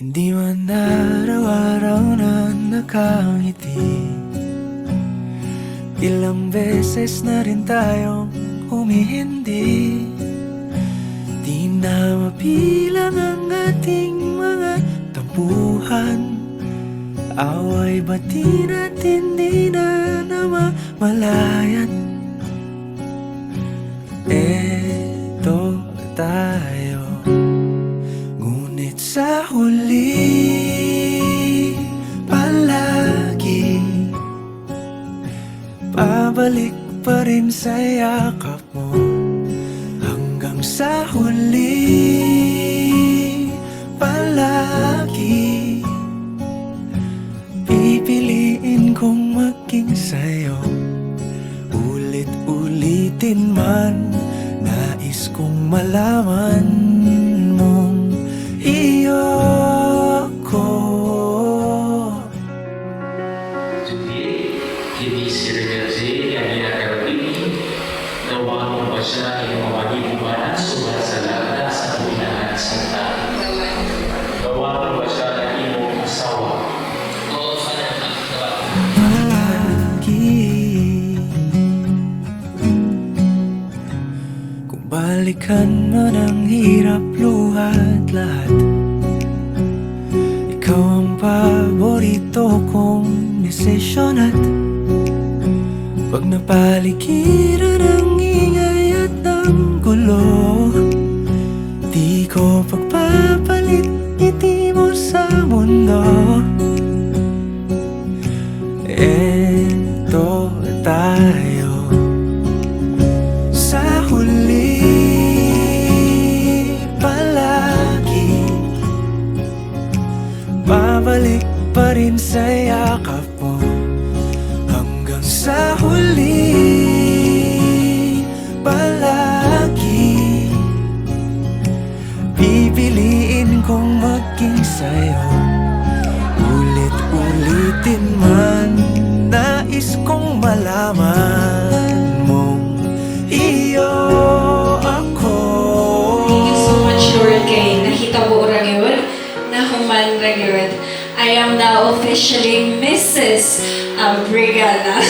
Hindi man araw-araw na nakangiti. Ilang beses na rin tayong humihindi. Di na mapilang ang ating mga tampuhan. Away bati natin di na namamalayan. Eto tayo, ngunit sa huli palagi pabalik pa rin sa yakap mo. Hanggang sa huli palagi pipiliin kong maging sa'yo. Ulit-ulitin man, nais kong malaman mong iyo ko. Today, hindi si Renerze ang ginagawin. Gawa mo ba siya ay mamagibuan sumasalada sa tuwinaan sa tao? Gawa mo ba siya ang iyong asawa? Oo, Palagi kung balikan man ang hirap, luhat lahat, ikaw ang paborito kong desisyon. At pag napaligiran ang ingay at ang gulo, di ko pagpapalit ngiti mo sa mundo. Eto tayo sa huli palagi babalik pa rin sa yakap mo. Hanggang sa huli palagi pipiliin kong maging sa'yo. Ulit-ulitin man, nais kong malaman mong iyo ako. Thank you so much, Lord, kay nahitabo ra gyud, nahuman ra gyud. I am now officially Mrs. Brigada.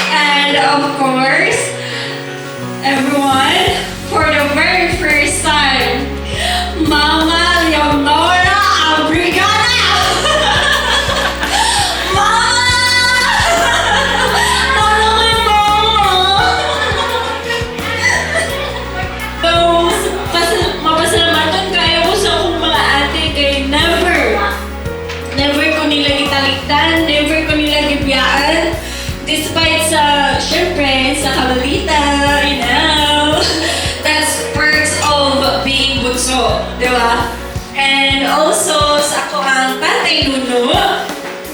And of course, everyone, for the very first time, Mama Leonora Abrigada! Mama! Nanay Mama! Mapasalamatan kayo ko sa akong mga ate kay never ko nila gitaliktan, never ko nila gibiyaan. Despite sa, syempre, sa kabalita, you know, that's perks of being bunso, di ba? And also, sa ako ang tatay nuno,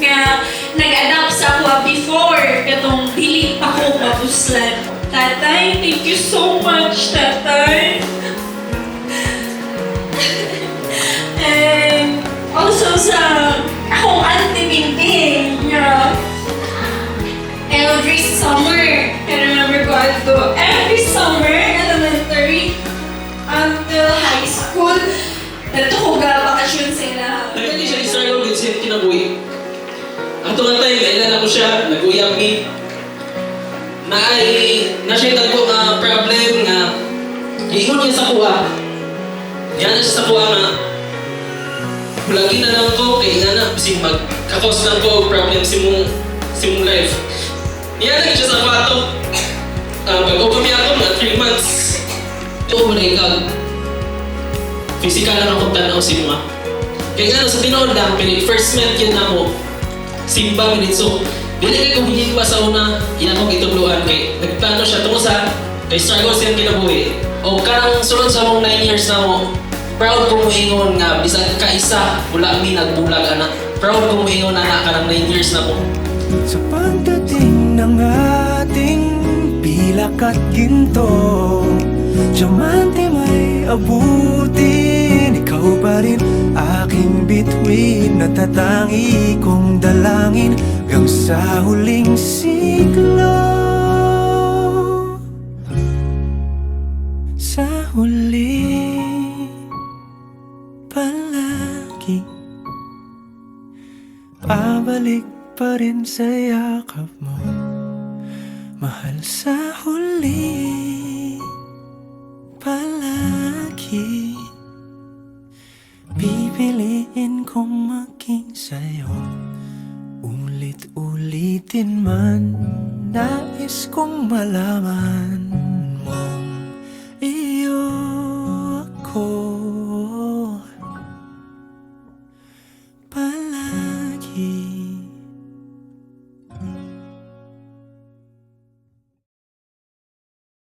nga nag-adapt sa ako before, katong dili pa ko mapuslan. Tatay, thank you so much, tatay. And also sa akong auntie Binting, nga, every summer, I remember going to every summer, elementary, until high school, natukuga bakasyon sila. Hindi siya isarong din siya kinabuhi. Ang tunga tayo, kailan ako siya, nag-uyang me. Na siya tagpo nga problem nga, iingon niya sa kuha. Yan na siya sa kuha nga, lagi na lang ko, kaya nga na, kasi magkakos lang ko problem si mong life. Yan na siya sa kwarto. Pag-upami ako na 3 months. Ito mo na ikaw. Physical lang akong tanaw si mga. Kaya nga sa tinood lang, pinag first met yun na mo. Simba minutes. So, dili kayo kumingin pa sa una, yan akong ituluan. Kaya nagplano siya tungo sa, kay struggle siya kinabuhi. O karang sunod sa mong 9 years na mo, proud ko mo ingon nga, bisag ka isa, wala mi nagbulag anak. Proud ko mo ingon na ka ng 9 years na mo. Sa pagdating ng ating pilak at ginto, diamante may abutin. Ikaw pa rin aking bituin, natatangi kong dalangin hanggang sa huling siglo. Sa huli lagi. Babalik pa rin sa yakap mo, mahal sa huli. Palagi pipiliin kong maging sa'yo. Ulit-ulitin man, nais kong malaman